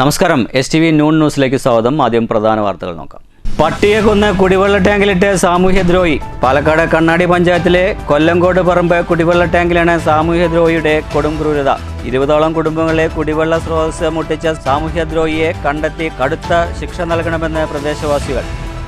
നമസ്കാരം, STV noon ന്യൂസിലേക്ക് സ്വാഗതം. ആദ്യം പ്രധാന വാർത്തകൾ നോക്കാം. പട്ടിയെ കൊന്ന് കുടിവെള്ള ടാങ്കിലിട്ട് സാമൂഹ്യദ്രോഹി. പാലക്കാട് കണ്ണാടി പഞ്ചായത്തിലെ കൊല്ലങ്കോട് പറമ്പ് കുടിവെള്ള ടാങ്കിലാണ് സാമൂഹ്യദ്രോഹിയുടെ കൊടും ക്രൂരത. 20ഓളം കുടുംബങ്ങളെ കുടിവെള്ള സ്രോതസ് മുട്ടിച്ച സാമൂഹ്യദ്രോഹിയെ കണ്ടെത്തി കടുത്ത ശിക്ഷ നൽകണമെന്ന് പ്രദേശവാസികൾ.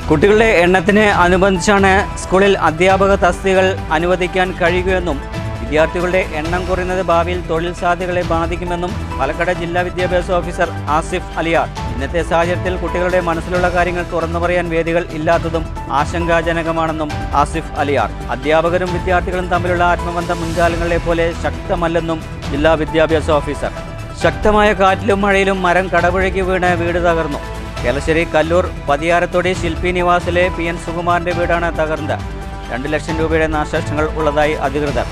കുട്ടികളുടെ എണ്ണത്തിന് അനുബന്ധിച്ചാണ് സ്കൂളിൽ അധ്യാപക തസ്തികകൾ അനുവദിക്കാൻ കഴിയുകയെന്നും വിദ്യാർത്ഥികളുടെ എണ്ണം കുറയുന്നത് ഭാവിയിൽ തൊഴിൽ സാധ്യതകളെ ബാധിക്കുമെന്നും പാലക്കാട് ജില്ലാ വിദ്യാഭ്യാസ ഓഫീസർ ആസിഫ് അലിയാർ. ഇന്നത്തെ സാഹചര്യത്തിൽ കുട്ടികളുടെ മനസ്സിലുള്ള കാര്യങ്ങൾ തുറന്നു പറയാൻ വേദികൾ ഇല്ലാത്തതും ആശങ്കാജനകമാണെന്നും ആസിഫ് അലിയാർ. അധ്യാപകരും വിദ്യാർത്ഥികളും തമ്മിലുള്ള ആത്മബന്ധം മുൻകാലങ്ങളെ പോലെ ശക്തമല്ലെന്നും ജില്ലാ വിദ്യാഭ്യാസ ഓഫീസർ. ശക്തമായ കാറ്റിലും മഴയിലും മരം കടപുഴകി വീണ് വീട് തകർന്നു. കേളശ്ശേരി കല്ലൂർ പതിയാരത്തോടി ശില്പി നിവാസിലെ PN സുകുമാറിന്റെ വീടാണ് തകർന്നത്. 2 ലക്ഷം രൂപയുടെ നാശനഷ്ടങ്ങൾ ഉള്ളതായി അധികൃതർ.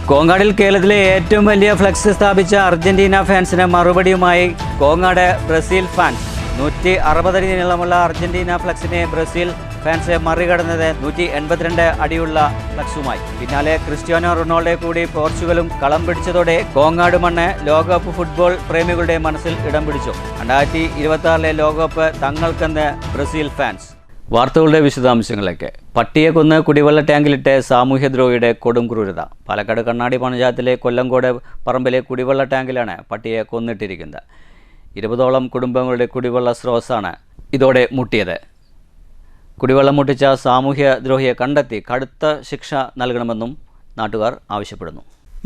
കോങ്ങാടിൽ കേരളത്തിലെ ഏറ്റവും വലിയ ഫ്ലക്സ് സ്ഥാപിച്ച അർജന്റീന ഫാൻസിന് മറുപടിയുമായി കോങ്ങാട് ബ്രസീൽ ഫാൻസ്. 160 അടി നീളമുള്ള അർജന്റീന ഫ്ലക്സിനെ ബ്രസീൽ ഫാൻസ് മറികടന്നത് 182 അടിയുള്ള ഫ്ലക്സുമായി. പിന്നാലെ ക്രിസ്ത്യാനോ റൊണാൾഡോ കൂടി പോർച്ചുഗലും കളം പിടിച്ചതോടെ കോങ്ങാട് മണ്ണ് ലോകകപ്പ് ഫുട്ബോൾ പ്രേമികളുടെ മനസ്സിൽ ഇടം പിടിച്ചു. 2026 ലോകകപ്പ് തങ്ങൾക്കെന്ന് ബ്രസീൽ ഫാൻസ്. വാർത്തകളുടെ വിശദാംശങ്ങളിലേക്ക്. പട്ടിയെ കൊന്ന് കുടിവെള്ള ടാങ്കിലിട്ട് സാമൂഹ്യദ്രോഹിയുടെ കൊടും ക്രൂരത. പാലക്കാട് കണ്ണാടി പഞ്ചായത്തിലെ കൊല്ലങ്കോട് പറമ്പിലെ കുടിവെള്ള ടാങ്കിലാണ് പട്ടിയെ കൊന്നിട്ടിരിക്കുന്നത്. 20ഓളം കുടുംബങ്ങളുടെ കുടിവെള്ള സ്രോതസ്സാണ് ഇതോടെ മുട്ടിയത്. കുടിവെള്ളം മുട്ടിച്ച സാമൂഹ്യദ്രോഹിയെ കണ്ടെത്തി കടുത്ത ശിക്ഷ നൽകണമെന്നും നാട്ടുകാർ ആവശ്യപ്പെടുന്നു.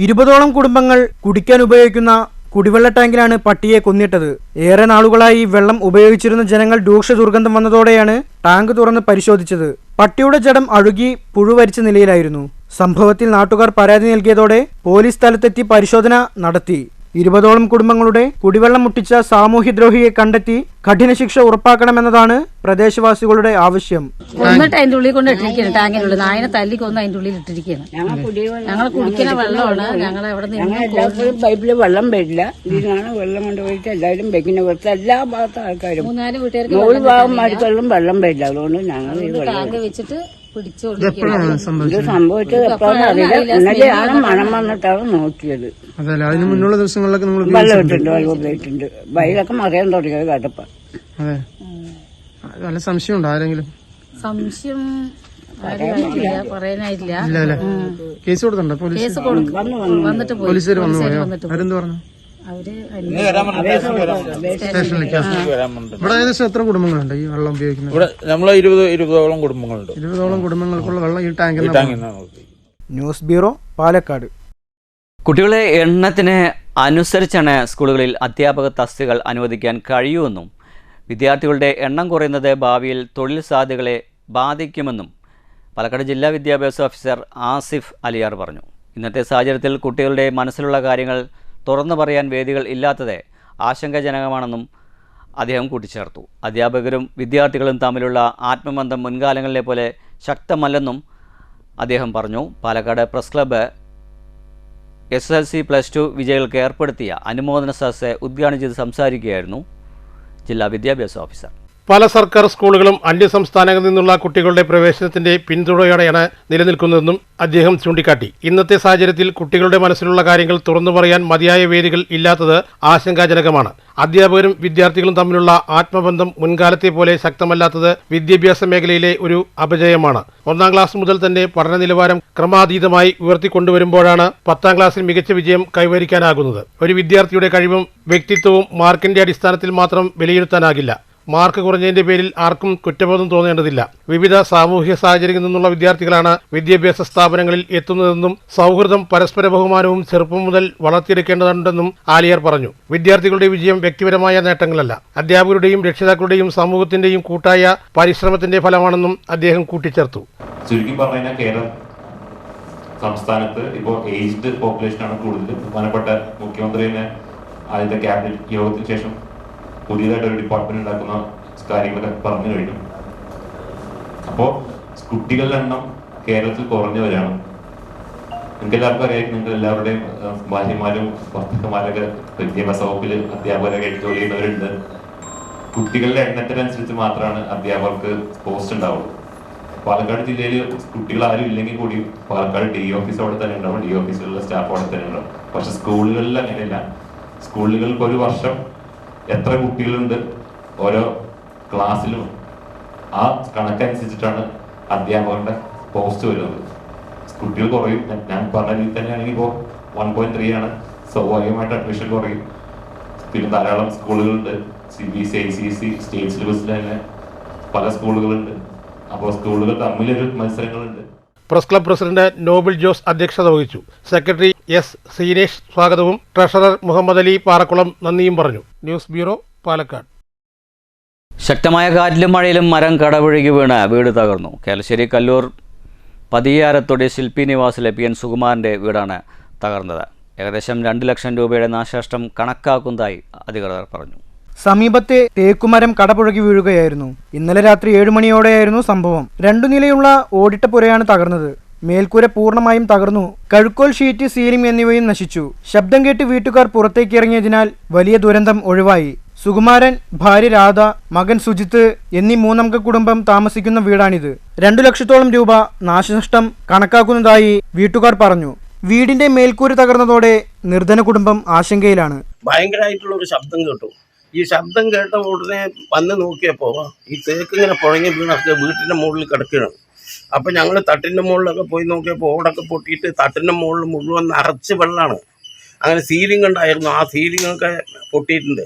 20ഓളം കുടുംബങ്ങൾ കുടിക്കാൻ ഉപയോഗിക്കുന്ന കുടിവെള്ള ടാങ്കിലാണ് പട്ടിയെ കൊന്നിട്ടത്. ഏറെ നാളുകളായി വെള്ളം ഉപയോഗിച്ചിരുന്ന ജനങ്ങൾ രൂക്ഷ ദുർഗന്ധം വന്നതോടെയാണ് ടാങ്ക് തുറന്ന് പരിശോധിച്ചത്. പട്ടിയുടെ ജഡം അഴുകി പുഴുവരിച്ച നിലയിലായിരുന്നു. സംഭവത്തിൽ നാട്ടുകാർ പരാതി നൽകിയതോടെ പോലീസ് സ്ഥലത്തെത്തി പരിശോധന നടത്തി. 20ഓളം കുടുംബങ്ങളുടെ കുടിവെള്ളം മുട്ടിച്ച സാമൂഹ്യദ്രോഹിയെ കണ്ടെത്തി കഠിന ശിക്ഷ ഉറപ്പാക്കണമെന്നതാണ് പ്രദേശവാസികളുടെ ആവശ്യം. കൊന്നിട്ട് അതിന്റെ ഉള്ളിൽ കൊണ്ട് ഇട്ടിരിക്കുകയാണ്. ടാങ്കിനുള്ളിൽ നായനെ തല്ലിക്കൊന്ന് അതിന്റെ ഉള്ളിൽ ഇട്ടിരിക്കുകയാണ്. ഞങ്ങൾ കുടിക്കുന്ന വെള്ളമാണ്. ഞങ്ങൾ എവിടെ നിന്ന് പൈപ്പില് വെള്ളം വരില്ല. ഇതിനാണ് വെള്ളം കൊണ്ടുപോയിട്ട് എല്ലാവരും വെക്കുന്ന പുറത്ത് എല്ലാ ഭാഗത്തും ആൾക്കാരും 3-4 വീട്ടുകാർക്ക് 100 ഭാഗന്മാർക്കെല്ലാം വെള്ളം വരില്ല. അതുകൊണ്ട് ഞങ്ങൾ ഈ ടാങ്ക് വെച്ചിട്ട് ഇത് സംഭവിച്ചത് എപ്പോഴും അറിയില്ല. ഇന്നലെയാണ് മണം വന്നിട്ടാണ് നോക്കിയത്. അതല്ല, അതിന് മുന്നുള്ള ദിവസങ്ങളിലൊക്കെ വെള്ളം ഇട്ടിട്ടുണ്ട്, വെള്ളം ഉപയോഗിച്ചിട്ടുണ്ട്. വയലൊക്കെ മറിയാൻ തുടങ്ങിയത് കേട്ടപ്പ. അതെ, നല്ല സംശയമുണ്ടോ ആരെങ്കിലും? സംശയം പറയാനായില്ല. കേസ് കൊടുത്തുണ്ടോ? കേസ് വന്നിട്ട് പോലീസുകാർ വന്നിട്ട് പറഞ്ഞു. ഇവിടെ ഏകദേശം എത്ര കുടുംബങ്ങളുണ്ട് ഈ വെള്ളം ഉപയോഗിക്കുന്നത്? ഇവിടെ നമ്മളെ 20ഓളം കുടുംബങ്ങളുണ്ട്. 20ഓളം കുടുംബങ്ങൾക്കുള്ള വെള്ളം ഈ ടാങ്കിൽ. News bureau, Palakkad. കുട്ടികളെ എണ്ണത്തിന് അനുസരിച്ചാണ് സ്കൂളുകളിൽ അധ്യാപക തസ്തികകൾ അനുവദിക്കാൻ കഴിയുമെന്നും വിദ്യാർത്ഥികളുടെ എണ്ണം കുറയുന്നത് ഭാവിയിൽ തൊഴിൽ സാധ്യതകളെ ബാധിക്കുമെന്നും പാലക്കാട് ജില്ലാ വിദ്യാഭ്യാസ ഓഫീസർ ആസിഫ് അലിയാർ പറഞ്ഞു. ഇന്നത്തെ സാഹചര്യത്തിൽ കുട്ടികളുടെ മനസ്സിലുള്ള കാര്യങ്ങൾ തുറന്നു പറയാൻ വേദികൾ ഇല്ലാത്തത് ആശങ്കാജനകമാണെന്നും അദ്ദേഹം കൂട്ടിച്ചേർത്തു. അധ്യാപകരും വിദ്യാർത്ഥികളും തമ്മിലുള്ള ആത്മബന്ധം മുൻകാലങ്ങളിലെ പോലെ ശക്തമല്ലെന്നും അദ്ദേഹം പറഞ്ഞു. പാലക്കാട് പ്രസ് ക്ലബ്ബ് SSLC+2 വിജയികൾക്ക് ഏർപ്പെടുത്തിയ അനുമോദന സദസ്സ് ഉദ്ഘാടനം ചെയ്ത് സംസാരിക്കുകയായിരുന്നു ജില്ലാ വിദ്യാഭ്യാസ ഓഫീസർ. പല സർക്കാർ സ്കൂളുകളും അന്യസംസ്ഥാനങ്ങളിൽ നിന്നുള്ള കുട്ടികളുടെ പ്രവേശനത്തിന്റെ പിന്തുണയോടെയാണ് നിലനിൽക്കുന്നതെന്നും അദ്ദേഹം ചൂണ്ടിക്കാട്ടി. ഇന്നത്തെ സാഹചര്യത്തിൽ കുട്ടികളുടെ മനസ്സിലുള്ള കാര്യങ്ങൾ തുറന്നു പറയാൻ മതിയായ വേദികൾ ഇല്ലാത്തത് ആശങ്കാജനകമാണ്. അധ്യാപകരും വിദ്യാർത്ഥികളും തമ്മിലുള്ള ആത്മബന്ധം മുൻകാലത്തെ പോലെ ശക്തമല്ലാത്തത് വിദ്യാഭ്യാസ മേഖലയിലെ ഒരു അപജയമാണ്. 1ാം ക്ലാസ് മുതൽ തന്നെ പഠന നിലവാരം ക്രമാതീതമായി ഉയർത്തിക്കൊണ്ടുവരുമ്പോഴാണ് 10ാം ക്ലാസ്സിൽ മികച്ച വിജയം കൈവരിക്കാനാകുന്നത്. ഒരു വിദ്യാർത്ഥിയുടെ കഴിവും വ്യക്തിത്വവും മാർക്കിന്റെ അടിസ്ഥാനത്തിൽ മാത്രം വിലയിരുത്താനാകില്ല. മാർക്ക് കുറഞ്ഞതിന്റെ പേരിൽ ആർക്കും കുറ്റബോധം തോന്നേണ്ടതില്ല. വിവിധ സാമൂഹ്യ സാഹചര്യങ്ങളിൽ നിന്നുള്ള വിദ്യാർത്ഥികളാണ് വിദ്യാഭ്യാസ സ്ഥാപനങ്ങളിൽ എത്തുന്നതെന്നും സൗഹൃദം, പരസ്പര ബഹുമാനവും ചെറുപ്പം മുതൽ വളർത്തിയെടുക്കേണ്ടതുണ്ടെന്നും ആലിയാർ പറഞ്ഞു. വിദ്യാർത്ഥികളുടെ വിജയം വ്യക്തിപരമായ നേട്ടങ്ങളല്ല, അധ്യാപകരുടെയും രക്ഷിതാക്കളുടെയും സമൂഹത്തിന്റെയും കൂട്ടായ പരിശ്രമത്തിന്റെ ഫലമാണെന്നും അദ്ദേഹം കൂട്ടിച്ചേർത്തു. ചുരുക്കി പറഞ്ഞാൽ കേരളം സംസ്ഥാനത്ത് ഇപ്പോൾ ഏജ്ഡ് പോപ്പുലേഷനാണ് കൂടുതൽ. ബഹുമാനപ്പെട്ട മുഖ്യമന്ത്രിയുടെ ആദ്യത്തെ ക്യാബിനറ്റ് യോഗത്തിന് ശേഷം പുതിയതായിട്ട് ഒരു ഡിപ്പാർട്ട്മെന്റ് ഉണ്ടാക്കുന്ന കാര്യങ്ങളൊക്കെ പറഞ്ഞു കഴിഞ്ഞു. അപ്പോൾ കുട്ടികളുടെ എണ്ണം കേരളത്തിൽ കുറഞ്ഞു വരികയാണ്. നിങ്ങൾക്ക് എല്ലാവർക്കും അറിയാം, നിങ്ങൾ എല്ലാവരുടെയും ഭാര്യമാരും ഭർത്താക്കന്മാരൊക്കെ വിദ്യാഭ്യാസ വകുപ്പിൽ അധ്യാപകരൊക്കെ ജോലി ചെയ്യുന്നവരുണ്ട്. കുട്ടികളുടെ എണ്ണത്തിനനുസരിച്ച് മാത്രമാണ് അധ്യാപകർക്ക് പോസ്റ്റ് ഉണ്ടാവുള്ളൂ. പാലക്കാട് ജില്ലയിൽ കുട്ടികൾ ആരും ഇല്ലെങ്കിൽ കൂടി പാലക്കാട് DE ഓഫീസ് അവിടെ തന്നെ ഉണ്ടാവും, DE ഓഫീസിലുള്ള സ്റ്റാഫ് അവിടെ തന്നെ ഉണ്ടാവും. പക്ഷെ സ്കൂളുകളിൽ അങ്ങനെയല്ല. സ്കൂളുകൾക്ക് ഒരു വർഷം എത്ര കുട്ടികളുണ്ട് ഓരോ ക്ലാസ്സിലും ആ കണക്കനുസരിച്ചിട്ടാണ് അധ്യാപകരുടെ പോസ്റ്റ് വരുന്നത്. കുട്ടികൾ കുറയും. ഞാൻ പറഞ്ഞ രീതിയിൽ തന്നെയാണെങ്കിൽ ഇപ്പോൾ 1.3 ആണ്. സ്വാഭാവികമായിട്ട് അഡ്മിഷൻ കുറയും. പിന്നെ ധാരാളം സ്കൂളുകളുണ്ട്. CBSE, ICSE, സ്റ്റേറ്റ് സിലബസിൽ തന്നെ പല സ്കൂളുകളുണ്ട്. അപ്പോൾ സ്കൂളുകൾ തമ്മിലൊരു മത്സരങ്ങളുണ്ട്. Press club president Noble Jose അധ്യക്ഷത വഹിച്ചു. Secretary S. സീനേഷ് സ്വാഗതവും ട്രഷറർ മുഹമ്മദ് അലി പാറക്കുളം നന്ദിയും പറഞ്ഞു. News bureau, Palakkad. ശക്തമായ കാറ്റിലും മഴയിലും മരം കടപുഴകി വീണ് വീട് തകർന്നു. കേലശ്ശേരി കല്ലൂർ പതിയാരത്തൊടി ശില്പി നിവാസിലെ PN സുകുമാരൻ്റെ വീടാണ് തകർന്നത്. ഏകദേശം 2 ലക്ഷം രൂപയുടെ നാശനഷ്ടം കണക്കാക്കുന്നതായി അധികൃതർ പറഞ്ഞു. സമീപത്തെ തേക്കുമരം കടപുഴകി വീഴുകയായിരുന്നു. ഇന്നലെ രാത്രി 7 മണിയോടെയായിരുന്നു സംഭവം. 2 നിലയുള്ള ഓടിട്ട പുരയാണ് തകർന്നത്. മേൽക്കൂര പൂർണ്ണമായും തകർന്നു. കഴുക്കോൽ ഷീറ്റ്, സീലിംഗ് എന്നിവയും നശിച്ചു. ശബ്ദം കേട്ട് വീട്ടുകാർ പുറത്തേക്ക് ഇറങ്ങിയതിനാൽ വലിയ ദുരന്തം ഒഴിവായി. സുകുമാരൻ, ഭാര്യ രാധ, മകൻ സുജിത്ത് എന്നീ 3 കുടുംബം താമസിക്കുന്ന വീടാണിത്. 2 ലക്ഷത്തോളം രൂപ നാശനഷ്ടം കണക്കാക്കുന്നതായി വീട്ടുകാർ പറഞ്ഞു. വീടിന്റെ മേൽക്കൂര തകർന്നതോടെ നിർധന കുടുംബം ആശങ്കയിലാണ്. ഭയങ്കരമായിട്ടുള്ള ഒരു ശബ്ദം കേട്ടു. ഈ ശബ്ദം കേട്ട ഉടനെ വന്ന് നോക്കിയപ്പോൾ ഈ തേക്ക് ഇങ്ങനെ പുഴങ്ങി വീണൊക്കെ വീട്ടിൻ്റെ മുകളിൽ കിടക്കുകയാണ്. അപ്പം ഞങ്ങൾ തട്ടിൻ്റെ മുകളിലൊക്കെ പോയി നോക്കിയപ്പോൾ ഓടൊക്കെ പൊട്ടിയിട്ട് തട്ടിൻ്റെ മുകളിൽ മുഴുവൻ നിറച്ച് വെള്ളമാണ്. അങ്ങനെ സീലിംഗ് ഉണ്ടായിരുന്നു, ആ സീലിങ്ങൊക്കെ പൊട്ടിയിട്ടുണ്ട്.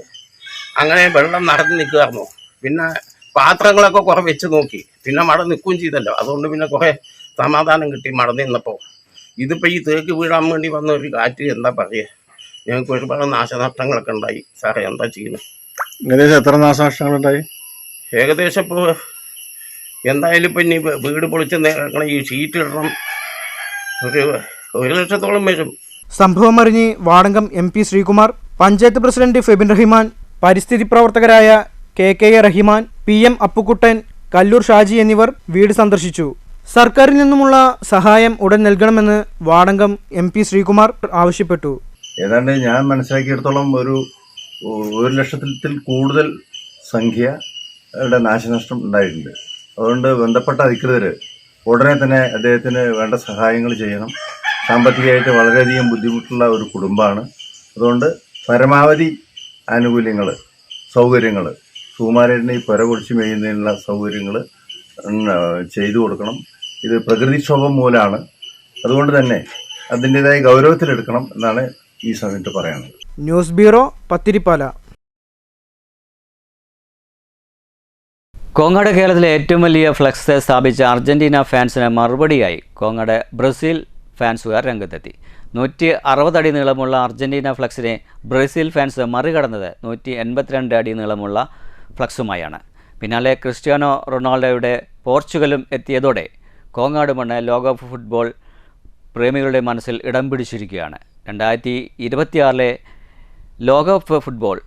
അങ്ങനെ വെള്ളം നിറഞ്ഞ് നിൽക്കുമായിരുന്നു. പിന്നെ പാത്രങ്ങളൊക്കെ കുറേ വെച്ച് നോക്കി. പിന്നെ മഴ നിൽക്കുകയും ചെയ്തല്ലോ, അതുകൊണ്ട് പിന്നെ കുറേ സമാധാനം കിട്ടി മഴ നിന്നപ്പോൾ. ഇതിപ്പോൾ ഈ തേക്ക് വീഴാൻ വേണ്ടി വന്ന ഒരു കാറ്റ്, എന്താ പറയുക, ഞങ്ങൾക്ക് ഒരുപാട് നാശനഷ്ടങ്ങളൊക്കെ ഉണ്ടായി. സാറേ എന്താ ചെയ്യുന്നത്? ഏകദേശം എത്ര നാശനഷ്ടങ്ങളുണ്ടായി? ഏകദേശം ഇപ്പോൾ എന്തായാലും ഇപ്പം ഇനി വീട് പൊളിച്ച് നേക്കണം, ഈ ഷീറ്റ് ഇടണം, 1 ലക്ഷത്തോളം വരും. സംഭവം അറിഞ്ഞ് വാടകം MP ശ്രീകുമാർ, പഞ്ചായത്ത് പ്രസിഡന്റ് ഫെബിൻ റഹിമാൻ, പരിസ്ഥിതി പ്രവർത്തകരായ KK റഹിമാൻ, PM അപ്പുക്കുട്ടൻ, കല്ലൂർ ഷാജി എന്നിവർ വീട് സന്ദർശിച്ചു. സർക്കാരിൽ നിന്നുമുള്ള സഹായം ഉടൻ നൽകണമെന്ന് വാടകം MP ശ്രീകുമാർ ആവശ്യപ്പെട്ടു. ഏതാണ്ട് ഞാൻ മനസ്സിലാക്കിയിടത്തോളം ഒരു 1 ലക്ഷത്തിൽ കൂടുതൽ സംഖ്യയുടെ നാശനഷ്ടം ഉണ്ടായിട്ടുണ്ട്. അതുകൊണ്ട് ബന്ധപ്പെട്ട അധികൃതർ ഉടനെ തന്നെ അദ്ദേഹത്തിന് വേണ്ട സഹായങ്ങൾ ചെയ്യണം. സാമ്പത്തികമായിട്ട് വളരെയധികം ബുദ്ധിമുട്ടുള്ള ഒരു കുടുംബമാണ്. അതുകൊണ്ട് പരമാവധി ആനുകൂല്യങ്ങൾ, സൗകര്യങ്ങൾ, സുകുമാരന് ഈ പുര പൊളിച്ച് മേയുന്നതിനുള്ള സൗകര്യങ്ങൾ ചെയ്തു കൊടുക്കണം. ഇത് പ്രകൃതിക്ഷോഭം മൂലമാണ്. അതുകൊണ്ട് തന്നെ അതിൻ്റെതായ ഗൗരവത്തിലെടുക്കണം എന്നാണ് ഈ സമയത്ത് പറയാനുള്ളത്. News bureau, Pathiripala. കോങ്ങാട് കേരളത്തിലെ ഏറ്റവും വലിയ ഫ്ലക്സ് സ്ഥാപിച്ച അർജന്റീന ഫാൻസിന് മറുപടിയായി കോങ്ങാട് ബ്രസീൽ ഫാൻസുകാർ രംഗത്തെത്തി. 160 അടി നീളമുള്ള അർജന്റീന ഫ്ലക്സിനെ ബ്രസീൽ ഫാൻസ് മറികടന്നത് 182 അടി നീളമുള്ള ഫ്ലക്സുമായാണ്. പിന്നാലെ ക്രിസ്ത്യാനോ റൊണാൾഡോയുടെ പോർച്ചുഗലും എത്തിയതോടെ കോങ്ങാട് മണ്ണ് ലോകകപ്പ് ഫുട്ബോൾ പ്രേമികളുടെ മനസ്സിൽ ഇടം പിടിച്ചിരിക്കുകയാണ്. 2026 ലോകകപ്പ് ഫുട്ബോൾ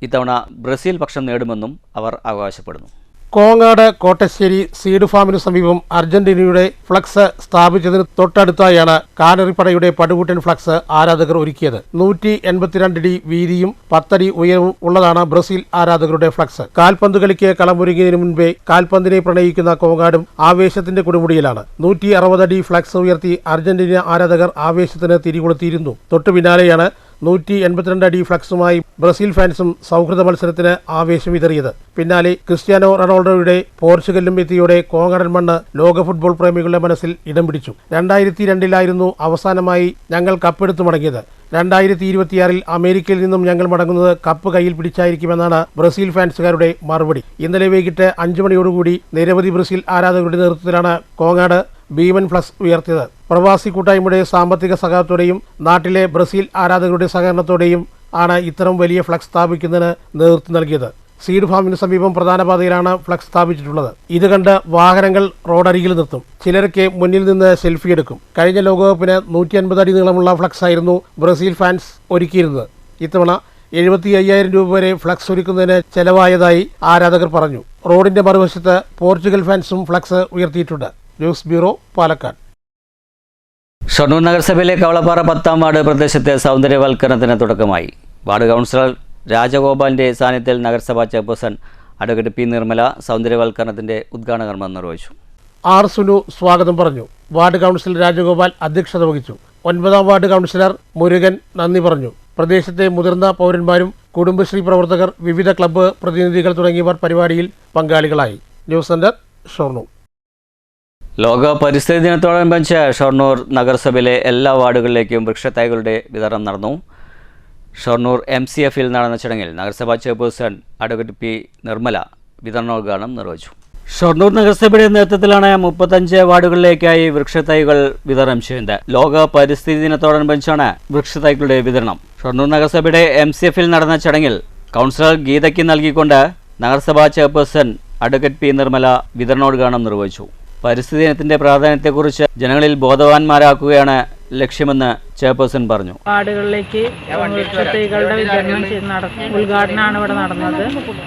ഇത്തവണ ബ്രസീൽ പക്ഷം നേടുമെന്നും അവർ അവകാശപ്പെടുന്നു. കോങ്ങാട് കോട്ടശ്ശേരി സീഡ് ഫാമിനു സമീപം അർജന്റീനയുടെ ഫ്ലക്സ് സ്ഥാപിച്ചതിന് തൊട്ടടുത്തായാണ് കാനറിപ്പടയുടെ പടുകൂട്ടൻ ഫ്ലക്സ് ആരാധകർ ഒരുക്കിയത്. 182 അടി വീതിയും 10 അടി ഉയരവും ഉള്ളതാണ് ബ്രസീൽ ആരാധകരുടെ ഫ്ലക്സ്. കാൽപന്ത് കളിക്ക് കളമൊരുങ്ങിയതിനു മുൻപേ കാൽപന്തിനെ പ്രണയിക്കുന്ന കോങ്ങാടും ആവേശത്തിന്റെ കൊടുമുടിയിലാണ്. 160 അടി ഫ്ലക്സ് ഉയർത്തി അർജന്റീന ആരാധകർ ആവേശത്തിന് തിരികൊളുത്തിയിരുന്നു. തൊട്ടു പിന്നാലെയാണ് 182 അടി ഫ്ലക്സുമായി ബ്രസീൽ ഫാൻസും സൗഹൃദ മത്സരത്തിന് ആവേശം വിതറിയത്. പിന്നാലെ ക്രിസ്ത്യാനോ റൊണാൾഡോയുടെ പോർച്ചുഗലും എത്തിയോടെ കോങ്ങാടൻ മണ്ണ് ലോക ഫുട്ബോൾ പ്രേമികളുടെ മനസ്സിൽ ഇടം പിടിച്ചു. 2002 അവസാനമായി ഞങ്ങൾ കപ്പെടുത്തു മടങ്ങിയത്. 2026 അമേരിക്കയിൽ നിന്നും ഞങ്ങൾ മടങ്ങുന്നത് കപ്പ് കയ്യിൽ പിടിച്ചായിരിക്കുമെന്നാണ് ബ്രസീൽ ഫാൻസുകാരുടെ മറുപടി. ഇന്നലെ വൈകിട്ട് 5 മണിയോടുകൂടി നിരവധി ബ്രസീൽ ആരാധകരുടെ നേതൃത്വത്തിലാണ് കോങ്ങാട് ഭീമൻ ഫ്ലക്സ് ഉയർത്തിയത്. പ്രവാസി കൂട്ടായ്മയുടെ സാമ്പത്തിക സഹായത്തോടെയും നാട്ടിലെ ബ്രസീൽ ആരാധകരുടെ സഹകരണത്തോടെയും ആണ് ഇത്തരം വലിയ ഫ്ലക്സ് സ്ഥാപിക്കുന്നതിന് നേതൃത്വം നൽകിയത്. സീഡ് ഫാമിന് സമീപം പ്രധാന പാതയിലാണ് ഫ്ലക്സ് സ്ഥാപിച്ചിട്ടുള്ളത്. ഇത് കണ്ട് വാഹനങ്ങൾ റോഡരികിൽ നിർത്തും. ചിലരൊക്കെ മുന്നിൽ നിന്ന് സെൽഫി എടുക്കും. കഴിഞ്ഞ ലോകകപ്പിന് 150 അടി നീളമുള്ള ഫ്ലക്സ് ആയിരുന്നു ബ്രസീൽ ഫാൻസ് ഒരുക്കിയിരുന്നത്. ഇത്തവണ 75,000 രൂപ വരെ ഫ്ലക്സ് ഒരുക്കുന്നതിന് ചെലവായതായി ആരാധകർ പറഞ്ഞു. റോഡിന്റെ മറുവശത്ത് പോർച്ചുഗൽ ഫാൻസും ഫ്ലക്സ് ഉയർത്തിയിട്ടുണ്ട്. News bureau, Palakkad. ഷൊർണൂർ നഗരസഭയിലെ കവളപ്പാറ 10ാം വാർഡ് പ്രദേശത്തെ സൗന്ദര്യവൽക്കരണത്തിന് തുടക്കമായി. വാർഡ് കൗൺസിലർ രാജഗോപാലിൻ്റെ സാന്നിധ്യത്തിൽ നഗരസഭാ ചെയർപേഴ്സൺ അഡ്വക്കേറ്റ് P. നിർമ്മല സൗന്ദര്യവൽക്കരണത്തിൻ്റെ ഉദ്ഘാടന കർമ്മം നിർവഹിച്ചു. R. സുനു സ്വാഗതം പറഞ്ഞു. വാർഡ് കൗൺസിലർ രാജഗോപാൽ അധ്യക്ഷത വഹിച്ചു. 9ാം വാർഡ് കൗൺസിലർ മുരുകൻ നന്ദി പറഞ്ഞു. പ്രദേശത്തെ മുതിർന്ന പൗരന്മാരും കുടുംബശ്രീ പ്രവർത്തകർ, വിവിധ ക്ലബ്ബ് പ്രതിനിധികൾ തുടങ്ങിയവർ പരിപാടിയിൽ പങ്കാളികളായി. News centre, Shoranur. ലോക പരിസ്ഥിതി ദിനത്തോടനുബന്ധിച്ച് ഷൊർണൂർ നഗരസഭയിലെ എല്ലാ വാർഡുകളിലേക്കും വൃക്ഷത്തൈകളുടെ വിതരണം നടന്നു. ഷൊർണൂർ MCFൽ നടന്ന ചടങ്ങിൽ നഗരസഭാ ചെയർപേഴ്സൺ അഡ്വക്കേറ്റ് P. നിർമ്മല വിതരണോദ്ഘാടനം നിർവഹിച്ചു. ഷൊർണൂർ നഗരസഭയുടെ നേതൃത്വത്തിലാണ് 35 വാർഡുകളിലേക്കായി വൃക്ഷത്തൈകൾ വിതരണം ചെയ്യുന്നത്. ലോക പരിസ്ഥിതി ദിനത്തോടനുബന്ധിച്ചാണ് വൃക്ഷത്തൈകളുടെ വിതരണം. ഷൊർണൂർ നഗരസഭയുടെ MCFൽ നടന്ന ചടങ്ങിൽ കൗൺസിലർ ഗീതയ്ക്ക് നൽകിക്കൊണ്ട് നഗരസഭാ ചെയർപേഴ്സൺ അഡ്വക്കേറ്റ് P. നിർമ്മല വിതരണോദ്ഘാടനം നിർവഹിച്ചു. പരിസ്ഥിതി ദിനത്തിന്റെ പ്രാധാന്യത്തെക്കുറിച്ച് ജനങ്ങളിൽ ബോധവാന്മാരാക്കുകയാണ് ലക്ഷ്യമെന്ന് ചെയർപേഴ്സൺ പറഞ്ഞു. വാർഡുകളിലേക്ക് വൃക്ഷത്തൈകളുടെ വിതരണം ഉദ്ഘാടനമാണ് ഇവിടെ നടന്നത്.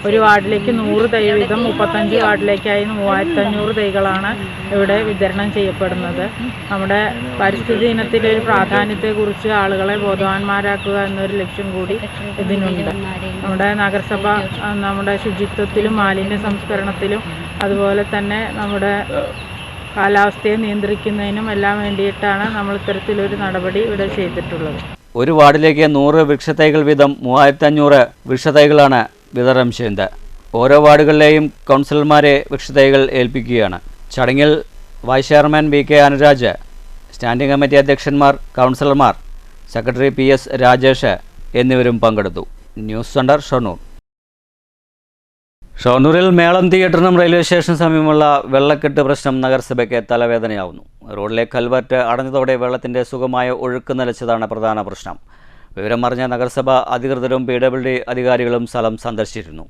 ഒരു വാർഡിലേക്ക് 100 തൈ വീതം 35 വാർഡിലേക്കായി 3500 തൈകളാണ് ഇവിടെ വിതരണം ചെയ്യപ്പെടുന്നത്. നമ്മുടെ പരിസ്ഥിതി ദിനത്തിൻ്റെ ഒരു പ്രാധാന്യത്തെക്കുറിച്ച് ആളുകളെ ബോധവാന്മാരാക്കുക എന്നൊരു ലക്ഷ്യം കൂടി ഇതിനുണ്ട്. നമ്മുടെ നഗരസഭ നമ്മുടെ ശുചിത്വത്തിലും മാലിന്യ സംസ്കരണത്തിലും അതുപോലെ തന്നെ നമ്മുടെ കാലാവസ്ഥയെ നിയന്ത്രിക്കുന്നതിനും എല്ലാം വേണ്ടിയിട്ടാണ് നമ്മൾ ഇത്തരത്തിലൊരു നടപടി ഇവിടെ ചെയ്തിട്ടുള്ളത്. ഒരു വാർഡിലേക്ക് 100 വൃക്ഷത്തൈകൾ വീതം 3500 വൃക്ഷത്തൈകളാണ് വിതരണം ചെയ്യുന്നത്. ഓരോ വാർഡുകളിലെയും കൗൺസിലർമാരെ വൃക്ഷത്തൈകൾ ഏൽപ്പിക്കുകയാണ്. ചടങ്ങിൽ vice chairman VK Anuraj, standing committee അധ്യക്ഷന്മാർ, കൗൺസിലർമാർ, സെക്രട്ടറി PS രാജേഷ് എന്നിവരും പങ്കെടുത്തു. News centre, Shoranur. ഷൊർണൂരിൽ മേളം തിയേറ്ററിനും റെയിൽവേ സ്റ്റേഷന് സമീപമുള്ള വെള്ളക്കെട്ട് പ്രശ്നം നഗരസഭയ്ക്ക് തലവേദനയാവുന്നു. റോഡിലെ കൽവെർട്ട് അടഞ്ഞതോടെ വെള്ളത്തിൻ്റെ സുഗമമായ ഒഴുക്ക് നിലച്ചതാണ് പ്രധാന പ്രശ്നം. വിവരം അറിഞ്ഞ നഗരസഭ അധികൃതരും PWD അധികാരികളും സ്ഥലം സന്ദർശിച്ചിരുന്നു.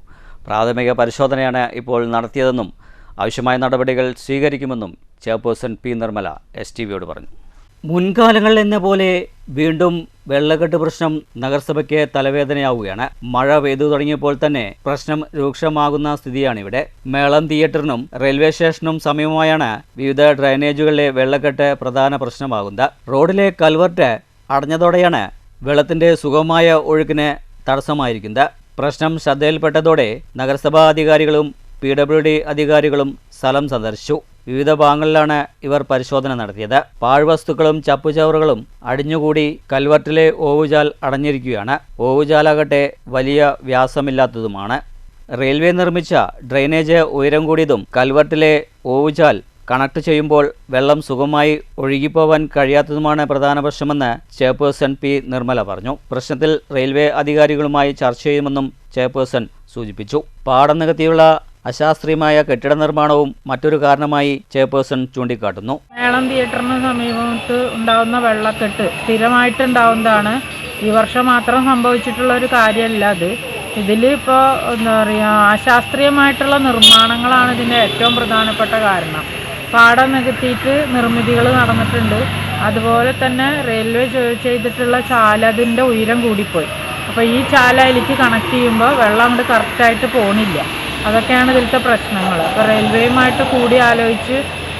പ്രാഥമിക പരിശോധനയാണ് ഇപ്പോൾ നടത്തിയതെന്നും ആവശ്യമായ നടപടികൾ സ്വീകരിക്കുമെന്നും ചെയർപേഴ്സൺ P. നിർമ്മല STVയോട് പറഞ്ഞു. മുൻകാലങ്ങളിൽ എന്ന പോലെ വീണ്ടും വെള്ളക്കെട്ട് പ്രശ്നം നഗരസഭയ്ക്ക് തലവേദനയാവുകയാണ്. മഴ പെയ്തു തുടങ്ങിയപ്പോൾ തന്നെ പ്രശ്നം രൂക്ഷമാകുന്ന സ്ഥിതിയാണിവിടെ. മേളം തിയേറ്ററിനും റെയിൽവേ സ്റ്റേഷനും സമീപമായാണ് വിവിധ ഡ്രൈനേജുകളിലെ വെള്ളക്കെട്ട് പ്രധാന പ്രശ്നമാകുന്നത്. റോഡിലെ കൽവെർട്ട് അടഞ്ഞതോടെയാണ് വെള്ളത്തിൻ്റെ സുഗമമായ ഒഴുക്കിന് തടസ്സമായിരിക്കുന്നത്. പ്രശ്നം ശ്രദ്ധയിൽപ്പെട്ടതോടെ നഗരസഭാ അധികാരികളും PWD അധികാരികളും സ്ഥലം സന്ദർശിച്ചു. വിവിധ ഭാഗങ്ങളിലാണ് ഇവർ പരിശോധന നടത്തിയത്. പാഴ്വസ്തുക്കളും ചപ്പുചവറുകളും അടിഞ്ഞുകൂടി കൽവെർട്ടിലെ ഓവുചാൽ അടഞ്ഞിരിക്കുകയാണ്. ഓവുചാലാകട്ടെ വലിയ വ്യാസമില്ലാത്തതുമാണ്. റെയിൽവേ നിർമ്മിച്ച ഡ്രെയിനേജ് ഉയരം കൂടിയതും കൽവെർട്ടിലെ ഓവുചാൽ കണക്ട് ചെയ്യുമ്പോൾ വെള്ളം സുഗമമായി ഒഴുകിപ്പോവാൻ കഴിയാത്തതുമാണ് പ്രധാന പ്രശ്നമെന്ന് ചെയർപേഴ്സൺ P. നിർമ്മല പറഞ്ഞു. പ്രശ്നത്തിൽ റെയിൽവേ അധികാരികളുമായി ചർച്ച ചെയ്യുമെന്നും ചെയർപേഴ്സൺ സൂചിപ്പിച്ചു. പാടം നികത്തിയുള്ള അശാസ്ത്രീയമായ കെട്ടിട നിർമ്മാണവും മറ്റൊരു കാരണമായി ചെയർപേഴ്സൺ ചൂണ്ടിക്കാട്ടുന്നു. മേളം തിയേറ്ററിന് സമീപത്ത് ഉണ്ടാകുന്ന വെള്ളക്കെട്ട് സ്ഥിരമായിട്ടുണ്ടാവുന്നതാണ്. ഈ വർഷം മാത്രം സംഭവിച്ചിട്ടുള്ള ഒരു കാര്യമല്ല അത്. ഇതിൽ ഇപ്പോൾ എന്താ പറയുക, അശാസ്ത്രീയമായിട്ടുള്ള നിർമ്മാണങ്ങളാണ് ഇതിൻ്റെ ഏറ്റവും പ്രധാനപ്പെട്ട കാരണം. പാടം നികത്തിയിട്ട് നിർമ്മിതികൾ നടന്നിട്ടുണ്ട്. അതുപോലെ തന്നെ റെയിൽവേ ചെയ്തിട്ടുള്ള ചാല അതിൻ്റെ ഉയരം കൂടിപ്പോയി. അപ്പോൾ ഈ ചാല അതിലേക്ക് കണക്ട് ചെയ്യുമ്പോൾ വെള്ളം അങ്ങോട്ട് കറക്റ്റായിട്ട് പോണില്ല. അതൊക്കെയാണ് ഇതിലത്തെ പ്രശ്നങ്ങൾ. അപ്പോൾ റെയിൽവേയുമായിട്ട് കൂടി ആലോചിച്ച്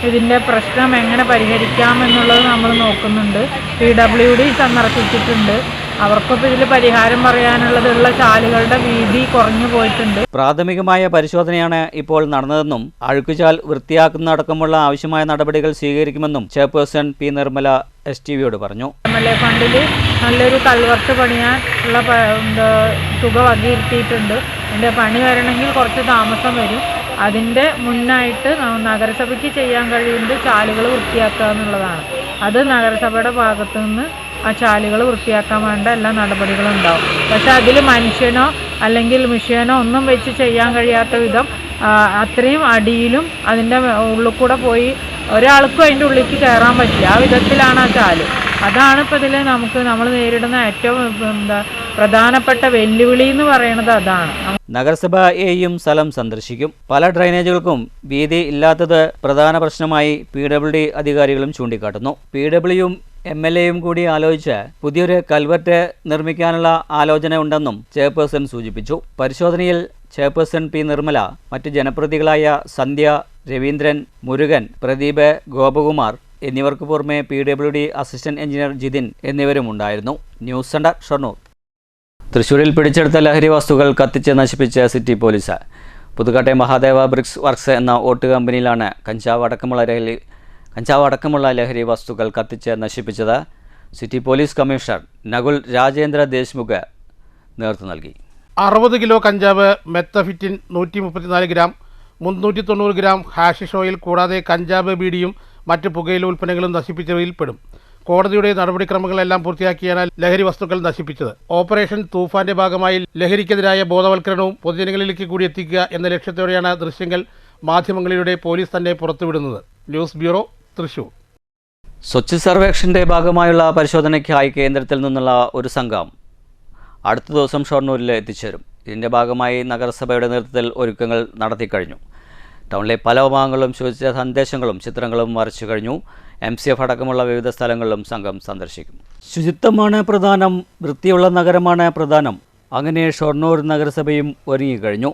ഇതിൻ്റെ പ്രശ്നം എങ്ങനെ പരിഹരിക്കാം എന്നുള്ളത് നമ്മൾ നോക്കുന്നുണ്ട്. PWD സന്ദർശിച്ചിട്ടുണ്ട്. അവർക്കൊപ്പം ഇതിൽ പരിഹാരം പറയാനുള്ളതുള്ള ചാലുകളുടെ വീതി കുറഞ്ഞു പോയിട്ടുണ്ട്. പ്രാഥമികമായ പരിശോധനയാണ് ഇപ്പോൾ നടന്നതെന്നും അഴുക്കുചാൽ വൃത്തിയാക്കുന്നതടക്കമുള്ള ആവശ്യമായ നടപടികൾ സ്വീകരിക്കുമെന്നും ചെയർപേഴ്സൺ P. നിർമ്മല STVയോട് പറഞ്ഞു. MLA ഫണ്ടിൽ നല്ലൊരു കൽവെർട്ട് പണിയാൻ ഉള്ള തുക വകയിരുത്തിയിട്ടുണ്ട്. അതിൻ്റെ പണി വരണമെങ്കിൽ കുറച്ച് താമസം വരും. അതിൻ്റെ മുന്നായിട്ട് നഗരസഭയ്ക്ക് ചെയ്യാൻ കഴിയുന്നത് ചാലുകൾ വൃത്തിയാക്കുക എന്നുള്ളതാണ്. അത് നഗരസഭയുടെ ഭാഗത്തു നിന്ന് ആ ചാലുകൾ വൃത്തിയാക്കാൻ വേണ്ട എല്ലാ നടപടികളും ഉണ്ടാവും. പക്ഷെ അതിൽ മനുഷ്യനോ അല്ലെങ്കിൽ മിഷ്യനോ ഒന്നും വെച്ച് ചെയ്യാൻ കഴിയാത്ത വിധം അത്രയും അടിയിലും അതിൻ്റെ ഉള്ളിൽ കൂടെ പോയി ഒരാൾക്കും അതിൻ്റെ ഉള്ളിലേക്ക് കയറാൻ പറ്റില്ല. ആ വിധത്തിലാണ് ആ ചാല്. അതാണ് ഇപ്പോൾ ഇതിൽ നമ്മൾ നേരിടുന്ന ഏറ്റവും പ്രധാനപ്പെട്ട വെല്ലുവിളി എന്ന് പറയുന്നത് അതാണ്. നഗരസഭ AEയും സ്ഥലം സന്ദർശിക്കും. പല ഡ്രൈനേജുകൾക്കും വീതി ഇല്ലാത്തത് പ്രധാന പ്രശ്നമായി PWD അധികാരികളും ചൂണ്ടിക്കാട്ടുന്നു. PWയും MLAയും കൂടി ആലോചിച്ച് പുതിയൊരു കൽവെർട്ട് നിർമ്മിക്കാനുള്ള ആലോചന ഉണ്ടെന്നും ചെയർപേഴ്സൺ സൂചിപ്പിച്ചു. പരിശോധനയിൽ ചെയർപേഴ്സൺ P. നിർമ്മല, മറ്റു ജനപ്രതിനിധികളായ സന്ധ്യ, രവീന്ദ്രൻ, മുരുകൻ, പ്രദീപ്, ഗോപകുമാർ എന്നിവർക്ക് പുറമെ PWD അസിസ്റ്റന്റ് എഞ്ചിനീയർ ജിതിൻ എന്നിവരും ഉണ്ടായിരുന്നു. News centre, Shoranur. തൃശ്ശൂരിൽ പിടിച്ചെടുത്ത ലഹരി വസ്തുക്കൾ കത്തിച്ച് നശിപ്പിച്ച സിറ്റി പോലീസ്. പുതുക്കാട്ടെ മഹാദേവ ബ്രിക്സ് വർക്ക്സ് എന്ന ഓട്ട് കമ്പനിയിലാണ് കഞ്ചാവ് അടക്കമുള്ള ലഹരി വസ്തുക്കൾ കത്തിച്ച് നശിപ്പിച്ചത്. City police commissioner Nakul Rajendra Deshmukh നേതൃത്വം നൽകി. 60 കിലോ കഞ്ചാവ്, മെത്തഫിറ്റിൻ 134 ഗ്രാം, 390 ഗ്രാം ഹാഷിഷ് ഓയിൽ കൂടാതെ കഞ്ചാവ് ബീഡിയും മറ്റ് പുകയില ഉൽപ്പന്നങ്ങളും നശിപ്പിച്ചവയിൽ പെടും. കോടതിയുടെ നടപടിക്രമങ്ങളെല്ലാം പൂർത്തിയാക്കിയാണ് ലഹരി വസ്തുക്കൾ നശിപ്പിച്ചത്. ഓപ്പറേഷൻ തൂഫാന്റെ ഭാഗമായി ലഹരിക്കെതിരായ ബോധവൽക്കരണവും പൊതുജനങ്ങളിലേക്ക് കൂടി എത്തിക്കുക എന്ന ലക്ഷ്യത്തോടെയാണ് ദൃശ്യങ്ങൾ മാധ്യമങ്ങളിലൂടെ പോലീസ് തന്നെ പുറത്തുവിടുന്നത്. News bureau, Thrissur. സ്വച്ഛ് സർവേക്ഷൻ്റെ ഭാഗമായുള്ള പരിശോധനയ്ക്കായി കേന്ദ്രത്തിൽ നിന്നുള്ള ഒരു സംഘം അടുത്ത ദിവസം ഷൊർണൂരിൽ എത്തിച്ചേരും. ഇതിൻ്റെ ഭാഗമായി നഗരസഭയുടെ നേതൃത്വത്തിൽ ഒരുക്കങ്ങൾ നടത്തിക്കഴിഞ്ഞു. ടൗണിലെ പല ഭാഗങ്ങളിലും ശുചിത്വ സന്ദേശങ്ങളും ചിത്രങ്ങളും വരച്ചു കഴിഞ്ഞു. MCF അടക്കമുള്ള വിവിധ സ്ഥലങ്ങളിലും സംഘം സന്ദർശിക്കും. ശുചിത്വമാണ് പ്രധാനം, വൃത്തിയുള്ള നഗരമാണ് പ്രധാനം. അങ്ങനെ ഷൊർണൂർ നഗരസഭയും ഒരുങ്ങിക്കഴിഞ്ഞു.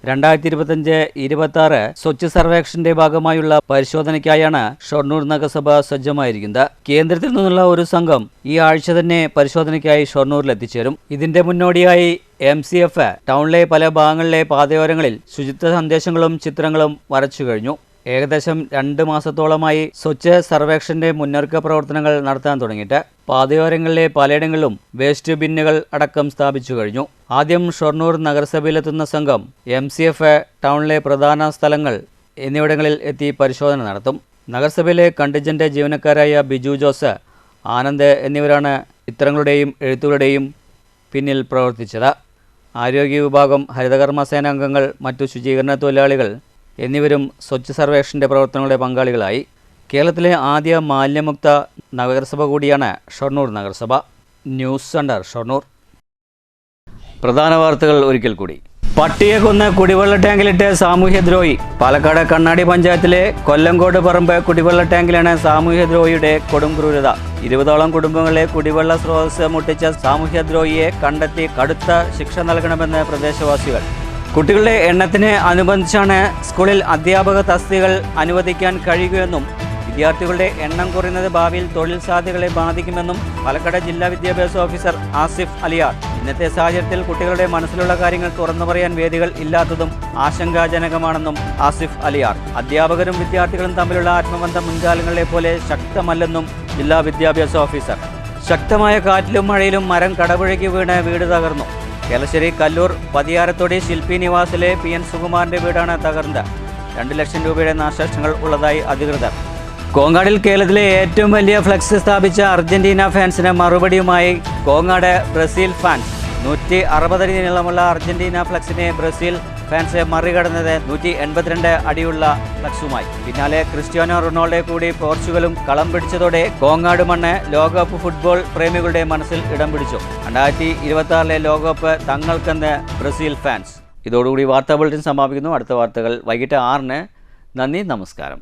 2025-26 സ്വച്ഛ് സർവേക്ഷൻ്റെ ഭാഗമായുള്ള പരിശോധനയ്ക്കായാണ് ഷൊർണൂർ നഗരസഭ സജ്ജമായിരിക്കുന്നത്. കേന്ദ്രത്തിൽ നിന്നുള്ള ഒരു സംഘം ഈ ആഴ്ച തന്നെ പരിശോധനയ്ക്കായി ഷൊർണൂരിൽ എത്തിച്ചേരും. ഇതിന്റെ മുന്നോടിയായി MCF ടൗണിലെ പല ഭാഗങ്ങളിലെ പാതയോരങ്ങളിൽ ശുചിത്വ സന്ദേശങ്ങളും ചിത്രങ്ങളും വരച്ചു കഴിഞ്ഞു. ഏകദേശം 2 മാസത്തോളമായി സ്വച്ഛ് സർവേക്ഷൻ്റെ മുന്നൊരുക്ക പ്രവർത്തനങ്ങൾ നടത്താൻ തുടങ്ങിയിട്ട് പാതയോരങ്ങളിലെ പലയിടങ്ങളിലും വേസ്റ്റ് ബിന്നുകൾ അടക്കം സ്ഥാപിച്ചു കഴിഞ്ഞു. ആദ്യം ഷൊർണൂർ നഗരസഭയിലെത്തുന്ന സംഘം MCF ടൗണിലെ പ്രധാന സ്ഥലങ്ങൾ എന്നിവിടങ്ങളിൽ എത്തി പരിശോധന നടത്തും. നഗരസഭയിലെ കണ്ടിജന്റ് ജീവനക്കാരായ ബിജു ജോസ്, ആനന്ദ് എന്നിവരാണ് ചിത്രങ്ങളുടെയും എഴുത്തുകളുടെയും പിന്നിൽ പ്രവർത്തിച്ചത്. ആരോഗ്യ വിഭാഗം, ഹരിതകർമ്മ സേനാംഗങ്ങൾ, മറ്റു ശുചീകരണ തൊഴിലാളികൾ എന്നിവരും സ്വച്ഛ് സർവേക്ഷൻ്റെ പ്രവർത്തനങ്ങളുടെ പങ്കാളികളായി. കേരളത്തിലെ ആദ്യ മാലിന്യമുക്ത നഗരസഭ കൂടിയാണ് ഷൊർണൂർ നഗരസഭ. News centre, Shoranur. പ്രധാന വാർത്തകൾ ഒരിക്കൽ കൂടി. പട്ടിയെ കൊന്ന് കുടിവെള്ള ടാങ്കിലിട്ട് സാമൂഹ്യദ്രോഹി. പാലക്കാട് കണ്ണാടി പഞ്ചായത്തിലെ കൊല്ലങ്കോട് പറമ്പ് കുടിവെള്ള ടാങ്കിലാണ് സാമൂഹ്യദ്രോഹിയുടെ കൊടും ക്രൂരത. 20ഓളം കുടുംബങ്ങളെ കുടിവെള്ള സ്രോതസ് മുട്ടിച്ച സാമൂഹ്യദ്രോഹിയെ കണ്ടെത്തി കടുത്ത ശിക്ഷ നൽകണമെന്ന് പ്രദേശവാസികൾ. കുട്ടികളുടെ എണ്ണത്തിന് അനുബന്ധിച്ചാണ് സ്കൂളിൽ അധ്യാപക തസ്തികകൾ അനുവദിക്കാൻ കഴിയുകയെന്നും വിദ്യാർത്ഥികളുടെ എണ്ണം കുറയുന്നത് ഭാവിയിൽ തൊഴിൽ സാധ്യതകളെ ബാധിക്കുമെന്നും പാലക്കാട് ജില്ലാ വിദ്യാഭ്യാസ ഓഫീസർ ആസിഫ് അലിയാർ. ഇന്നത്തെ സാഹചര്യത്തിൽ കുട്ടികളുടെ മനസ്സിലുള്ള കാര്യങ്ങൾ തുറന്നു പറയാൻ വേദികൾ ഇല്ലാത്തതും ആശങ്കാജനകമാണെന്നും ആസിഫ് അലിയാർ. അധ്യാപകരും വിദ്യാർത്ഥികളും തമ്മിലുള്ള ആത്മബന്ധം മുൻകാലങ്ങളിലെ പോലെ ശക്തമല്ലെന്നും ജില്ലാ വിദ്യാഭ്യാസ ഓഫീസർ. ശക്തമായ കാറ്റിലും മഴയിലും മരം കടപുഴകി വീണ് വീട് തകർന്നു. കേളശ്ശേരി കല്ലൂർ പതിയാരത്തോടി ശില്പി നിവാസിലെ PN സുകുമാറിന്റെ വീടാണ് തകർന്നത്. 2 ലക്ഷം രൂപയുടെ നാശനഷ്ടങ്ങൾ ഉള്ളതായി അധികൃതർ. കോങ്ങാടിൽ കേരളത്തിലെ ഏറ്റവും വലിയ ഫ്ലക്സ് സ്ഥാപിച്ച അർജന്റീന ഫാൻസിന് മറുപടിയുമായി കോങ്ങാട് ബ്രസീൽ ഫാൻസ്. 160 അടി നീളമുള്ള അർജന്റീന ഫ്ലക്സിനെ ബ്രസീൽ ഫാൻസ് മറികടന്നത് 182 അടിയുള്ള ഫ്ലക്സുമായി. പിന്നാലെ ക്രിസ്ത്യാനോ റൊണാൾഡോ കൂടി പോർച്ചുഗലും കളം പിടിച്ചതോടെ കോങ്ങാട് മണ്ണ് ലോകകപ്പ് ഫുട്ബോൾ പ്രേമികളുടെ മനസ്സിൽ ഇടം പിടിച്ചു. 2026 ലോകകപ്പ് തങ്ങൾക്കെന്ന് ബ്രസീൽ ഫാൻസ്. ഇതോടുകൂടി വാർത്താ ബുള്ളറ്റിൻ സമാപിക്കുന്നു. അടുത്ത വാർത്തകൾ വൈകിട്ട് 6-ന്. നന്ദി, നമസ്കാരം.